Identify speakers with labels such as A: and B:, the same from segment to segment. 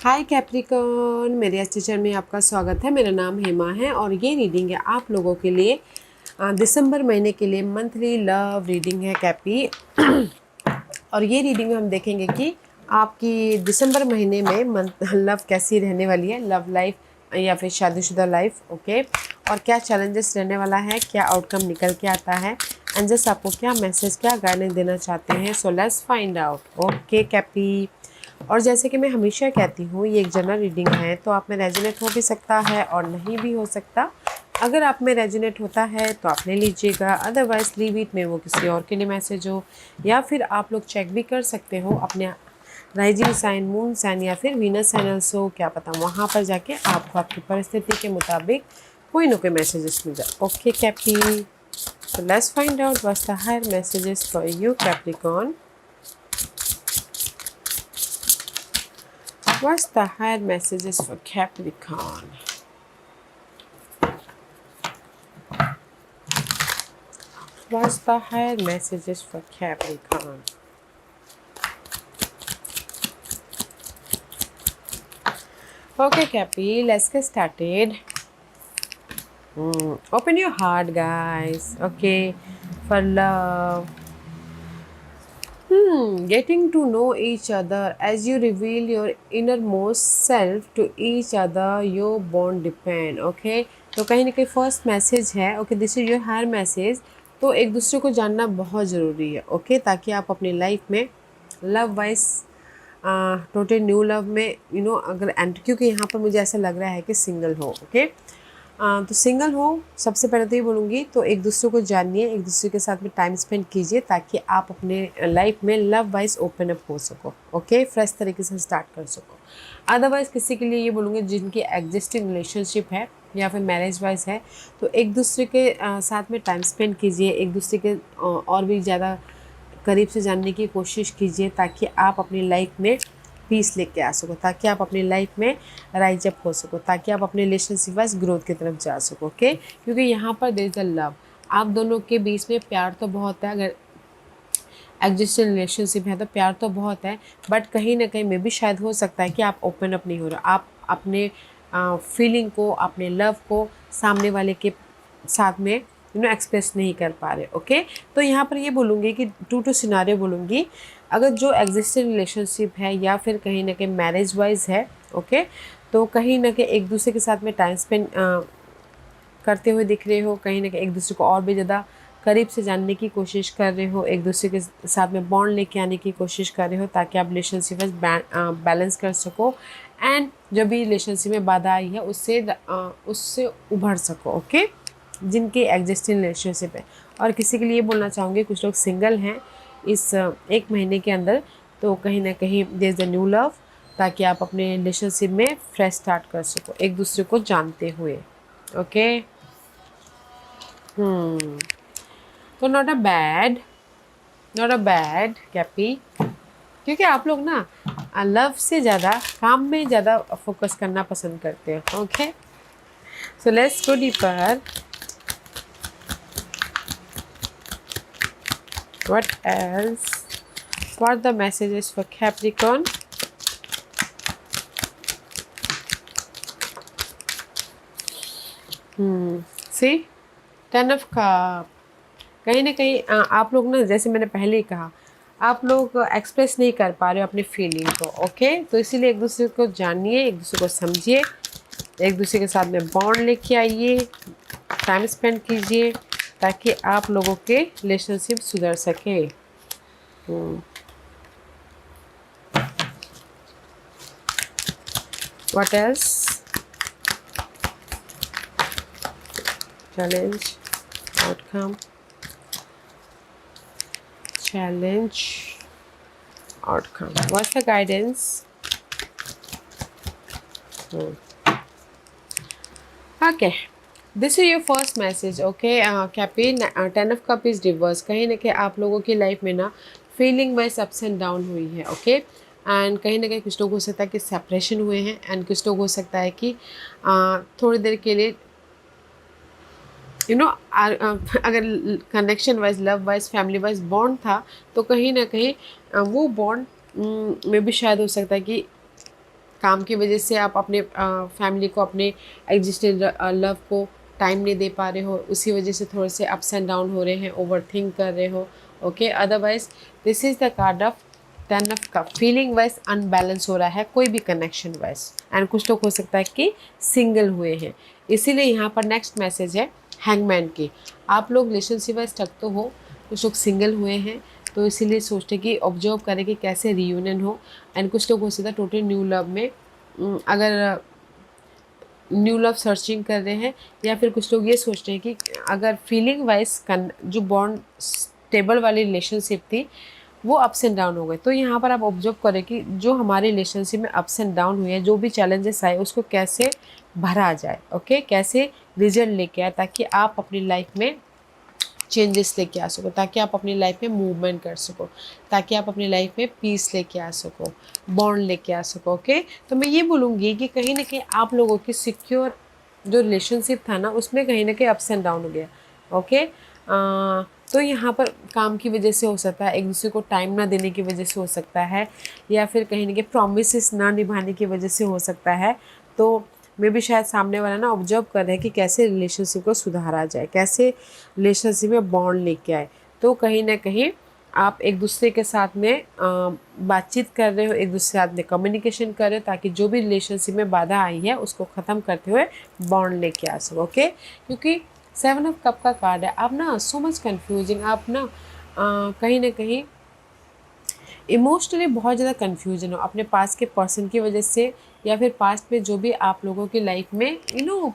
A: हाय Capricorn, मेरे इस channel में आपका स्वागत है। मेरा नाम हेमा है और ये रीडिंग है आप लोगों के लिए दिसंबर महीने के लिए मंथली लव रीडिंग है कैपी। और ये रीडिंग में हम देखेंगे कि आपकी दिसंबर महीने में मंथ लव कैसी रहने वाली है, लव लाइफ या फिर शादीशुदा लाइफ। ओके, और क्या चैलेंजेस रहने वाला है, क्या आउटकम निकल के आता है, एंजल्स आपको क्या मैसेज, क्या गाइडेंस देना चाहते हैं। So let's find out. Okay Cappy, और जैसे कि मैं हमेशा कहती हूँ ये एक जनरल रीडिंग है, तो आप में रेजोनेट हो भी सकता है और नहीं भी हो सकता। अगर आप में रेजोनेट होता है तो आप ले लीजिएगा, अदरवाइज लीव इट में वो किसी और के लिए मैसेज हो। या फिर आप लोग चेक भी कर सकते हो अपने राइजिंग साइन, मून साइन या फिर वीनस साइन ऑल्सो, क्या पता वहाँ पर जाके आपको आपकी परिस्थिति के मुताबिक कोई ना कोई मैसेजेस मिल जाए। Okay Cappy, so let's find out what's the higher messages for you Capricorn. What's the higher messages for Capricorn? What's the higher messages for Capricorn? Okay, Cappy, let's get started. Open your heart, guys. Okay, for love. Getting to know each other as you reveal your innermost self to each other, your bond depend. Okay, तो कहीं ना कहीं first message है। Okay, this is your higher message. तो एक दूसरे को जानना बहुत ज़रूरी है। ओके, ताकि आप अपनी लाइफ में love wise total new love में अगर एंटर, क्योंकि यहाँ पर मुझे ऐसा लग रहा है कि सिंगल हो। ओके, तो सिंगल हो, सबसे पहले तो ये बोलूँगी, तो एक दूसरे को जानिए, एक दूसरे के साथ में टाइम स्पेंड कीजिए ताकि आप अपने लाइफ में लव वाइज ओपन अप हो सको। ओके, फ्रेश तरीके से स्टार्ट कर सको। अदरवाइज़ किसी के लिए ये बोलूँगी जिनकी एग्जिस्टिंग रिलेशनशिप है या फिर मैरिज वाइज है, तो एक दूसरे के साथ में टाइम स्पेंड कीजिए, एक दूसरे के और भी ज़्यादा करीब से जानने की कोशिश कीजिए ताकि आप अपनी लाइफ में पीस लेके आ सको, ताकि आप अपनी लाइफ में राइज अप हो सको, ताकि आप अपने रिलेशनशिप वाइज ग्रोथ की तरफ जा सको। ओके, क्योंकि यहाँ पर देयर इज अ लव, आप दोनों के बीच में प्यार तो बहुत है। अगर एग्जिस्टिंग रिलेशनशिप है तो प्यार तो बहुत है, बट कहीं ना कहीं में भी शायद हो सकता है कि आप ओपन अप नहीं हो रहे, आप अपने फीलिंग को, अपने लव को सामने वाले के साथ में एक्सप्रेस नहीं कर पा रहे। ओके, तो यहाँ पर ये बोलूँगी कि टू सिनारियो बोलूँगी। अगर जो एग्जिस्टिंग रिलेशनशिप है या फिर कहीं ना कहीं मैरिज वाइज है, ओके, तो कहीं ना कहीं एक दूसरे के साथ में टाइम स्पेंड करते हुए दिख रहे हो, कहीं ना कहीं एक दूसरे को और भी ज़्यादा करीब से जानने की कोशिश कर रहे हो, एक दूसरे के साथ में बॉन्ड लेके आने की कोशिश कर रहे हो ताकि आप रिलेशनशिप में बैलेंस कर सको एंड जो भी रिलेशनशिप में बाधा आई है उससे उभर सको। ओके, जिनके एग्जिस्टिंग रिलेशनशिप है। और किसी के लिए बोलना चाहूँगी, कुछ लोग सिंगल हैं इस एक महीने के अंदर, तो कहीं ना कहीं there is a new love, ताकि आप अपने रिलेशनशिप में फ्रेश स्टार्ट कर सको एक दूसरे को जानते हुए। ओके, तो नॉट अ बैड कैपी, क्योंकि आप लोग ना लव से ज़्यादा काम में ज़्यादा फोकस करना पसंद करते हो। Okay, so let's go deeper. What else? What are the messages for Capricorn? See, 10 of Cup। कहीं ना कहीं आप लोग ना, जैसे मैंने पहले ही कहा, आप लोग एक्सप्रेस नहीं कर पा रहे हो अपनी फीलिंग को। ओके, तो इसीलिए एक दूसरे को जानिए, एक दूसरे को समझिए, एक दूसरे के साथ में बॉन्ड लेके आइए, टाइम स्पेंड कीजिए ताकि आप लोगों के रिलेशनशिप सुधर सके। What else? Challenge, outcome, challenge, outcome. What's the guidance? Okay, this is your first message. Okay, Cappy, 10 of Cup is reverse। कहीं ना कहीं आप लोगों की लाइफ में ना feeling wise ups and down हुई है। ओके, एंड कहीं ना कहीं कुछ लोग हो सकता है कि सेपरेशन हुए हैं, एंड कुछ लोग हो सकता है कि थोड़ी देर के लिए अगर connection wise, love wise, family wise bond था, तो कहीं ना कहीं वो बॉन्ड में भी शायद हो सकता है कि काम की वजह से आप अपने फैमिली को, अपने एग्जिस्टिंग लव को टाइम नहीं दे पा रहे हो, उसी वजह से थोड़े से अप्स एंड डाउन हो रहे हैं, ओवर थिंक कर रहे हो। Okay, otherwise this is the card of 10 of cup. Feeling wise unbalance हो रहा है कोई भी कनेक्शन वाइज, एंड कुछ लोग हो सकता है कि सिंगल हुए हैं। इसीलिए यहाँ पर नेक्स्ट मैसेज है हैंगमैन की। आप लोग रिलेशनशिप वाइज स्टक तो हो, कुछ लोग सिंगल हुए हैं, तो इसीलिए सोचते कि ऑब्जर्व करें कि कैसे रियूनियन हो। एंड कुछ लोग हो सकता है टोटल न्यू लव में, अगर न्यू लव सर्चिंग कर रहे हैं, या फिर कुछ लोग ये सोच रहे हैं कि अगर फीलिंग वाइज जो बॉन्ड स्टेबल वाली रिलेशनशिप थी वो अप्स एंड डाउन हो गए। तो यहाँ पर आप ऑब्जर्व करें कि जो हमारे रिलेशनशिप में अप्स एंड डाउन हुए हैं, जो भी चैलेंजेस आए, उसको कैसे भरा जाए। ओके, कैसे रिजल्ट लेके आए, ताकि आप अपनी लाइफ में चेंजेस लेके आ सको, ताकि आप अपनी लाइफ में मूवमेंट कर सको, ताकि आप अपनी लाइफ में पीस लेके आ सको, बॉन्ड लेके आ सको। ओके, तो मैं ये बोलूँगी कि कहीं ना कहीं आप लोगों की सिक्योर जो रिलेशनशिप था ना, उसमें कहीं ना कहीं अप्स एंड डाउन हो गया। ओके, तो यहाँ पर काम की वजह से हो सकता है, एक दूसरे को टाइम ना देने की वजह से हो सकता है, या फिर कहीं ना कहीं प्रोमिस ना निभाने की वजह से हो सकता है। तो मे भी शायद सामने वाला ना ऑब्जर्व कर रहे हैं कि कैसे रिलेशनशिप को सुधारा जाए, कैसे रिलेशनशिप में बॉन्ड लेके आए। तो कहीं ना कहीं आप एक दूसरे के साथ में बातचीत कर रहे हो, एक दूसरे के साथ में कम्युनिकेशन कर रहे हो, ताकि जो भी रिलेशनशिप में बाधा आई है उसको ख़त्म करते हुए बॉन्ड लेके आ सको। ओके, क्योंकि 7 ऑफ कप का कार्ड है। आप ना सो मच कन्फ्यूजिंग, आप ना कहीं ना कहीं इमोशनली बहुत ज़्यादा कन्फ्यूजन हो अपने पास के पर्सन की वजह से, या फिर पास्ट में जो भी आप लोगों की लाइफ में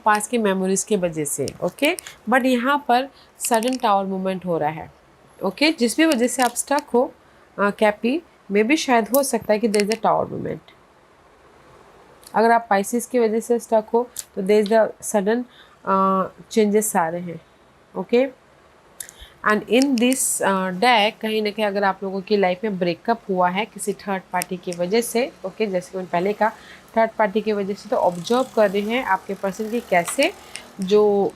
A: पास्ट की मेमोरीज की वजह से। ओके, बट यहाँ पर सडन टावर मूवमेंट हो रहा है। ओके, जिस भी वजह से आप स्टक हो कैपी में भी शायद हो सकता है कि there is a tower movement. अगर आप पाइसिस की वजह से स्टक हो तो there is the sudden changes आ रहे हैं। Okay, and in this deck कहीं ना कहीं अगर आप लोगों की लाइफ में ब्रेकअप हुआ है किसी थर्ड पार्टी की वजह से, ओके, जैसे कि मैंने पहले कहा थर्ड पार्टी की वजह से, तो ऑब्जर्व कर रहे हैं आपके पर्सन की कैसे जो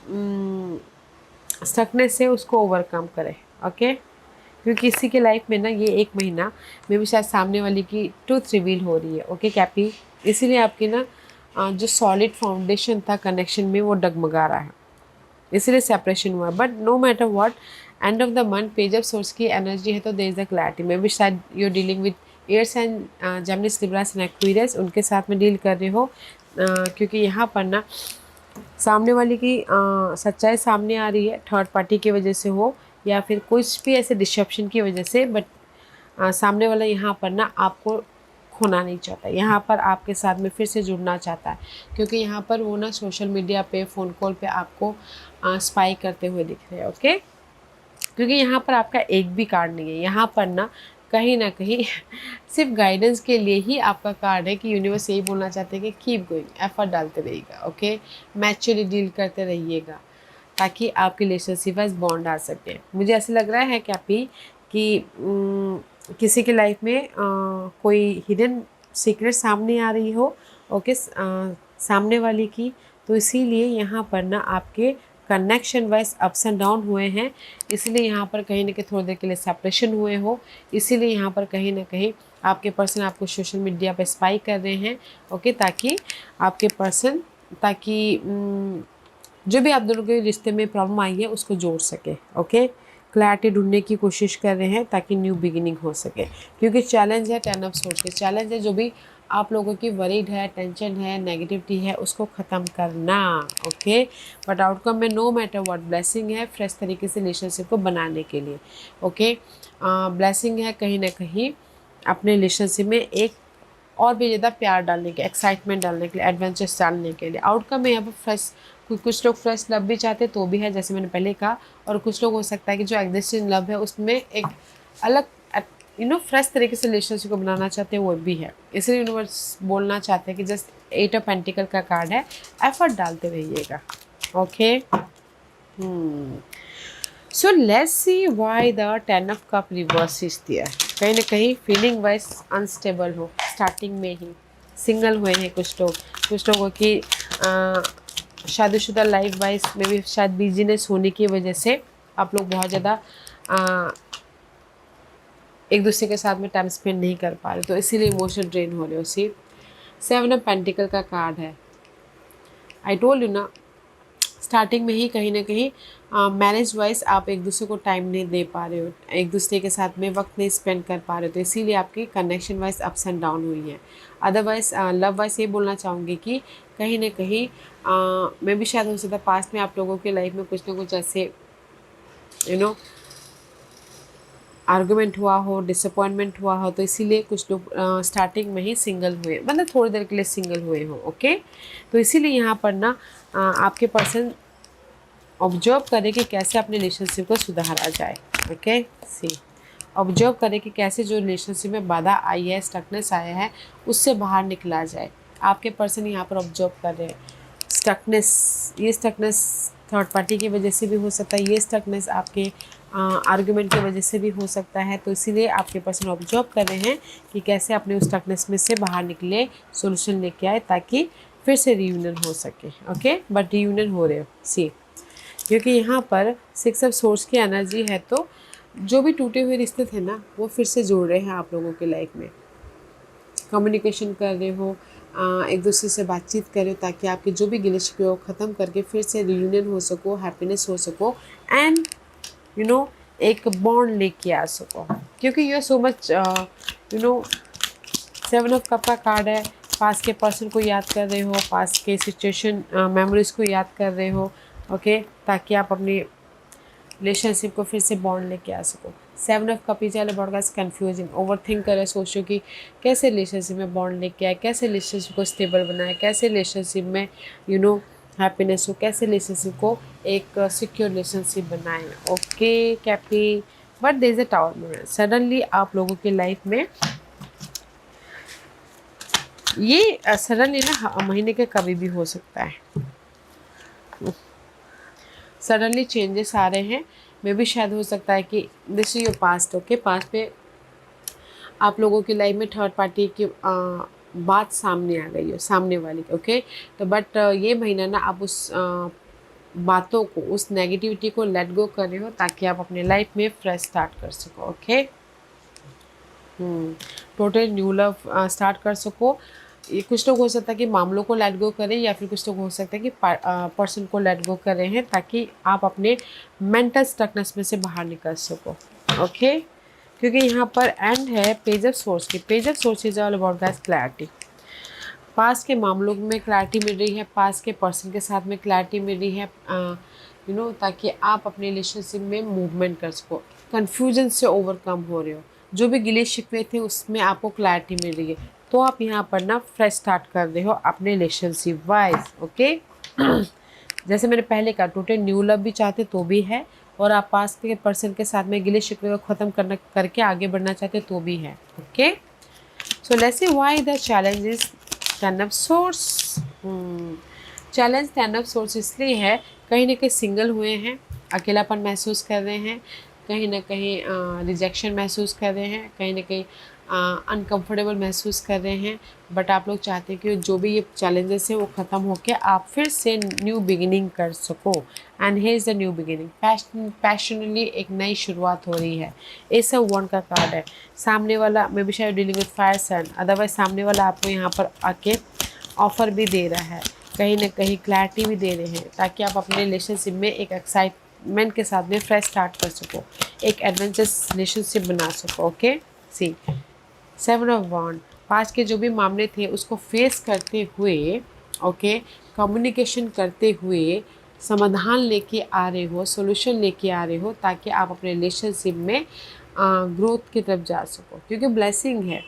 A: स्टकनेस है उसको ओवरकम करें। ओके, क्योंकि किसी के लाइफ में ना ये एक महीना में भी शायद सामने वाले की ट्रूथ रिवील हो रही है। ओके कैपी, इसीलिए आपकी ना जो सॉलिड फाउंडेशन था कनेक्शन में वो डगमगा रहा है, इसीलिए सेपरेशन हुआ। But no matter what, end of the month page of swords की एनर्जी है तो there is a clarity. May B शायद you are dealing with Aries and Gemini Libras and Aquarius, उनके साथ में डील कर रहे हो, क्योंकि यहाँ पर ना सामने वाले की सच्चाई सामने आ रही है, थर्ड पार्टी की वजह से हो या फिर कुछ भी ऐसे डिसेप्शन की वजह से। बट सामने वाला यहाँ पर ना आपको खोना नहीं चाहता, यहाँ पर आपके साथ में फिर से जुड़ना चाहता है, क्योंकि यहाँ पर वो ना सोशल मीडिया पे, फ़ोन कॉल पे आपको स्पाई करते हुए दिख रहे हैं। ओके, क्योंकि यहाँ पर आपका एक भी कार्ड नहीं है, यहाँ पर ना कहीं सिर्फ गाइडेंस के लिए ही आपका कार्ड है कि यूनिवर्स यही बोलना चाहते हैं कि कीप गोइंग, एफर्ट डालते रहिएगा। ओके, मैच्योरली डील करते रहिएगा, ताकि आपके रिलेशनशिप वाइज बॉन्ड आ सके। मुझे ऐसा लग रहा है कैपी कि किसी की लाइफ में कोई हिडन सीक्रेट सामने आ रही हो। ओके, सामने वाले की, तो इसीलिए यहाँ पर ना आपके connection wise ups and down हुए हैं, इसीलिए यहाँ पर कहीं ना कहीं थोड़ी देर के लिए सेपरेशन हुए हो, इसीलिए यहाँ पर कहीं ना कहीं आपके पर्सन आपको सोशल मीडिया पर स्पाई कर रहे हैं। ओके, ताकि आपके पर्सन, ताकि जो भी आप दोनों के रिश्ते में प्रॉब्लम आई है उसको जोड़ सके। ओके, क्लैरिटी ढूंढने की कोशिश कर रहे हैं ताकि न्यू बिगिनिंग हो सके, क्योंकि चैलेंज है 10 ऑफ सोर्स के, चैलेंज है जो भी आप लोगों की वरीड है, टेंशन है, नेगेटिविटी है, उसको ख़त्म करना। ओके, बट आउटकम में नो मैटर व्हाट ब्लेसिंग है फ्रेश तरीके से रिलेशनशिप को बनाने के लिए। ओके, ब्लेसिंग है कहीं ना कहीं अपने रिलेशनशिप में एक और भी ज़्यादा प्यार डालने के, एक्साइटमेंट डालने के लिए, एडवेंचर्स डालने के लिए। आउटकम में यहाँ पर फ्रेश, कुछ लोग फ्रेश लव भी चाहते तो भी है, जैसे मैंने पहले कहा, और कुछ लोग हो सकता है कि जो एग्जिस्टिंग लव है उसमें एक अलग फ्रेश तरीके से रिलेशनशिप को बनाना चाहते हैं, वो भी है। इसलिए यूनिवर्स बोलना चाहते हैं कि जस्ट 8 ऑफ पेंटिकल का कार्ड है, एफर्ट डालते रहिएगा। Okay, so let's see why the 10 of cup reverse is there. कहीं ना कहीं फीलिंग वाइज अनस्टेबल हो, स्टार्टिंग में ही सिंगल हुए हैं कुछ लोगों की शादीशुदा लाइफ वाइज में भी शायद बिजीनेस होने की वजह से आप लोग बहुत ज़्यादा एक दूसरे के साथ में टाइम स्पेंड नहीं कर पा रहे, तो इसीलिए इमोशनल ड्रेन हो रहे हो। सी 7 ऑफ पेंटिकल का कार्ड है। आई टोल्ड यू ना, स्टार्टिंग में ही कहीं ना कहीं मैरिज वाइज आप एक दूसरे को टाइम नहीं दे पा रहे हो, एक दूसरे के साथ में वक्त नहीं स्पेंड कर पा रहे हो, तो इसीलिए आपकी connection wise ups and down हुई है। अदरवाइज लव वाइज ये बोलना चाहूँगी कि कहीं ना कहीं मैं भी शायद हो सकता है पास्ट में आप लोगों के लाइफ में कुछ ना कुछ ऐसे आर्गुमेंट हुआ हो, डिसअपॉइंटमेंट हुआ हो, तो इसीलिए कुछ लोग स्टार्टिंग में ही सिंगल हुए, मतलब थोड़ी देर के लिए सिंगल हुए हो। ओके, तो इसीलिए यहाँ पर ना आपके पर्सन ऑब्जर्व करें कि कैसे अपने रिलेशनशिप को सुधारा जाए। ओके, सी ऑब्जर्व करें कि कैसे जो रिलेशनशिप में बाधा आई है, स्टकनेस आया है, उससे बाहर निकला जाए। आपके पर्सन यहाँ पर ऑब्जर्व कर रहे हैं स्टकनेस, ये स्टकनेस थर्ड पार्टी की वजह से भी हो सकता है, ये स्टकनेस आपके आर्गुमेंट की वजह से भी हो सकता है, तो इसीलिए आपके पर्सन ऑब्जर्व कर रहे हैं कि कैसे अपने उस स्टकनेस में से बाहर निकले, सोल्यूशन लेके आए, ताकि फिर से रीयूनियन हो सके। ओके, बट रीयूनियन हो रहे हो सी, क्योंकि यहाँ पर 6 ऑफ सोर्स की एनर्जी है, तो जो भी टूटे हुए रिश्ते थे ना, वो फिर से जोड़ रहे हैं आप लोगों के लाइफ में। कम्युनिकेशन कर रहे हो, एक दूसरे से बातचीत कर रहे हो, ताकि आपके जो भी गिले शिकवे हो ख़त्म करके फिर से रियूनियन हो सको, हैप्पीनेस हो सको, एंड एक बॉन्ड लेके आ सको। क्योंकि you are so much 7 of cup का कार्ड है। पास के पर्सन को याद कर रहे हो, पास के सिचुएशन मेमोरीज़ को याद कर रहे हो। ओके, ताकि आप अपनी रिलेशनशिप को फिर से बॉन्ड लेके आ सको। 7 of cup is all about confusing, over think करें, सोचो कि कैसे रिलेशनशिप में बॉन्ड लेके आए, कैसे रिलेशनशिप को स्टेबल बनाए, कैसे रिलेशनशिप में हैप्पीनेस हो, कैसे रिलेशनशिप को एक सिक्योर रिलेशनशिप बनाए। Okay Cappy, but there is a tower movement. Suddenly आप लोगों की लाइफ में ये सडनली ना महीने के कभी भी हो सकता है, सडनली चेंजेस आ रहे हैं। मे भी शायद हो सकता है कि this is your past. Okay, past पे आप लोगों की लाइफ में थर्ड पार्टी की बात सामने आ गई हो, सामने वाली। ओके, तो बट ये महीना ना आप उस बातों को, उस नेगेटिविटी को लेट गो कर रहे हो, ताकि आप अपने लाइफ में फ्रेश स्टार्ट कर सको। Okay, total new love start कर सको। ये कुछ लोग हो सकता है कि मामलों को लेट गो करें, या फिर कुछ लोग हो सकता है कि पर्सन को लेट गो कर रहे हैं, ताकि आप अपने मेंटल स्टकनेस में से बाहर निकल सको। ओके, क्योंकि यहाँ पर एंड है पेज ऑफ सोर्स की। Page of swords is all about guys clarity. पास के मामलों में क्लैरिटी मिल रही है, पास के पर्सन के साथ में क्लैरिटी मिल रही है, ताकि आप अपने रिलेशनशिप में मूवमेंट कर सको, कन्फ्यूजन से ओवरकम हो रहे हो, जो भी गिले शिकवे थे उसमें आपको क्लैरिटी मिल रही है, तो आप यहाँ पर ना फ्रेश स्टार्ट कर रहे हो अपने रिलेशनशिप वाइज। ओके, जैसे मैंने पहले कहा, टोटल न्यू लव भी चाहते तो भी है, और आप पास के पर्सन के साथ में गिले शिकवे को ख़त्म करके आगे बढ़ना चाहते तो भी है। Okay, so let's see why the challenge is 10 of source. Challenge 10 of source इसलिए है, कहीं ना कहीं सिंगल हुए हैं, अकेलापन महसूस कर रहे हैं, कहीं ना कहीं रिजेक्शन महसूस कर रहे हैं, कहीं ना कहीं अनकंफर्टेबल महसूस कर रहे हैं, बट आप लोग चाहते हैं कि जो भी ये चैलेंजेस हैं वो ख़त्म होकर आप फिर से न्यू बिगिनिंग कर सको। And here is the new beginning, passionately एक नई शुरुआत हो रही है। एस ऑफ वॉन्ड का कार्ड है। सामने वाला मे बी शायद dealing with fire sun, otherwise सामने वाला आपको यहाँ पर आके ऑफ़र भी दे रहा है, कहीं ना कहीं क्लैरिटी भी दे रहे हैं, ताकि आप अपने रिलेशनशिप में एक एक्साइटमेंट के साथ में फ्रेश स्टार्ट कर सको, एक एडवेंचरस रिलेशनशिप बना सको। Okay, see 7 of wand, past के जो भी मामले थे उसको फेस करते हुए, ओके, कम्युनिकेशन करते हुए समाधान लेके आ रहे हो, सॉल्यूशन लेके आ रहे हो, ताकि आप अपने रिलेशनशिप में ग्रोथ की तरफ जा सको, क्योंकि ब्लेसिंग है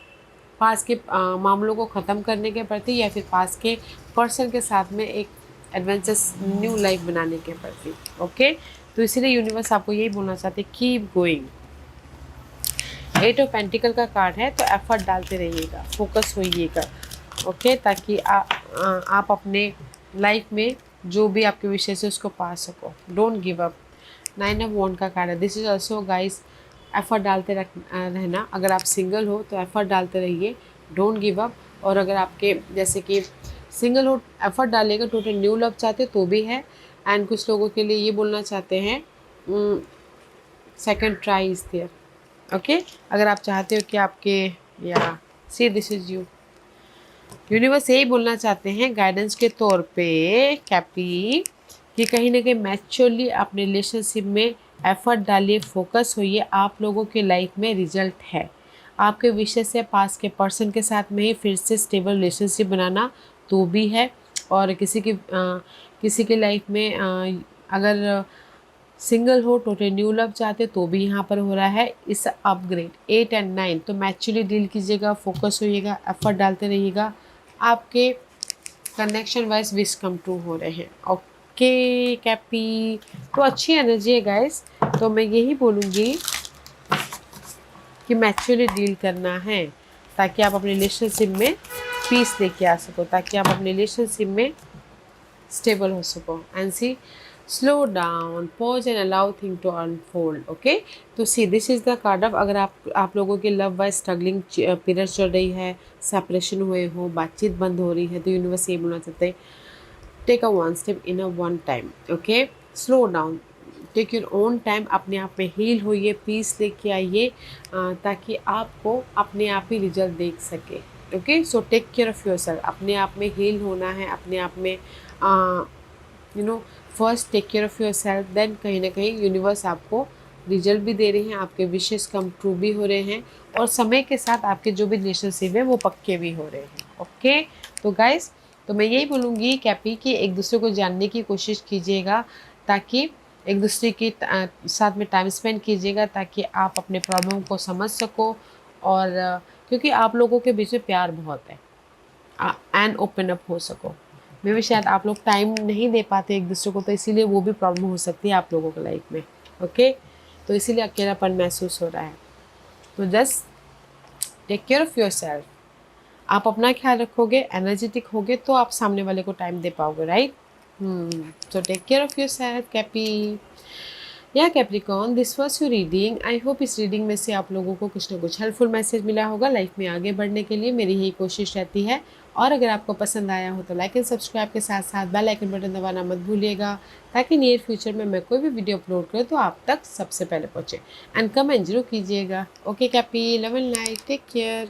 A: पास के मामलों को ख़त्म करने के प्रति, या फिर पास के पर्सन के साथ में एक एडवेंचरस न्यू लाइफ बनाने के प्रति। ओके, तो इसीलिए यूनिवर्स आपको यही बोलना चाहते हैं, कीप गोइंग। 8 ऑफ पेंटिकल का कार्ड है, तो एफर्ट डालते रहिएगा, फोकस होइएगा। ओके, ताकि आप अपने लाइफ में जो भी आपके विषय से उसको पा सको। Don't give up. 9 ऑफ वॉन्ड का कार्ड है। This is also guys, effort डालते रहना। अगर आप सिंगल हो तो एफर्ट डालते रहिए, डोंट गिव अप। और अगर आपके जैसे कि सिंगल हो, एफर्ट डालेगा, टोटल न्यू लव चाहते तो भी है। एंड कुछ लोगों के लिए ये बोलना चाहते हैं, second try is there. Okay, अगर आप चाहते हो कि आपके, या see this is you, universe यही बोलना चाहते हैं गाइडेंस के तौर पे कैपी, कि कहीं ना कहीं मैच्योरली अपने रिलेशनशिप में एफर्ट डालिए, फोकस होइए, आप लोगों के लाइफ में रिजल्ट है। आपके विषय से पास के पर्सन के साथ में ही फिर से स्टेबल रिलेशनशिप बनाना तो भी है। और किसी के लाइफ में अगर सिंगल हो, टोटल न्यू लव चाहते तो भी यहाँ पर हो रहा है इस अपग्रेड 8 एंड 9। तो मैच्योरली डील कीजिएगा, फोकस होइएगा, एफर्ट डालते रहिएगा, आपके connection wise wish come true हो रहे हैं। ओके कैपी, तो अच्छी एनर्जी है गाइस। तो मैं यही बोलूँगी कि मैच्योरली डील करना है ताकि आप अपने रिलेशनशिप में पीस लेके आ सको, ताकि आप अपने रिलेशनशिप में स्टेबल हो सको। And see, slow down, pause and allow thing to unfold. Okay, तो see this is the card of, अगर आप लोगों की लव वाइज स्ट्रगलिंग पीरियड चल रही है, सेपरेशन हुए हो, बातचीत बंद हो रही है, तो यूनिवर्स ये बोलना चाहते हैं take a one step in a one time. Okay, slow down, take your own time, अपने आप में हील होइए, पीस लेके आइए, ताकि आपको अपने आप ही रिजल्ट देख सके। Okay, so take care of your self, अपने आप में हील होना है, अपने आप में you know first take care of your self, then कहीं ना कहीं यूनिवर्स आपको रिजल्ट भी दे रहे हैं, आपके विशेष कम ट्रू भी हो रहे हैं, और समय के साथ आपके जो भी रिलेशनशिप है वो पक्के भी हो रहे हैं। ओके, तो गाइस, तो मैं यही बोलूँगी कैपी कि एक दूसरे को जानने की कोशिश कीजिएगा, ताकि एक दूसरे के साथ में टाइम स्पेंड कीजिएगा, ताकि आप अपने प्रॉब्लम को समझ सको। और क्योंकि आप लोगों के बीच में प्यार बहुत है, एंड ओपन अप हो सको। मे भी शायद आप लोग टाइम नहीं दे पाते एक दूसरे को, तो इसीलिए वो भी प्रॉब्लम हो सकती है आप लोगों के लाइफ में। ओके, तो इसीलिए अकेलापन महसूस हो रहा है। तो just take care of your self, आप अपना ख्याल रखोगे, एनर्जेटिक होगे, तो आप सामने वाले को टाइम दे पाओगे, right. So take care of your self Cappy. या Capricorn, this was your reading. I hope इस रीडिंग में से आप लोगों को कुछ ना कुछ हेल्पफुल मैसेज मिला होगा लाइफ में आगे बढ़ने के लिए। मेरी यही कोशिश रहती है। और अगर आपको पसंद आया हो तो लाइक एंड सब्सक्राइब के साथ साथ बेल आइकन बटन दबाना मत भूलिएगा, ताकि नियर फ्यूचर में मैं कोई भी वीडियो अपलोड करूँ तो आप तक सबसे पहले पहुँचे। एंड कमेंट जरूर कीजिएगा। Okay Cappy, love and light, take care.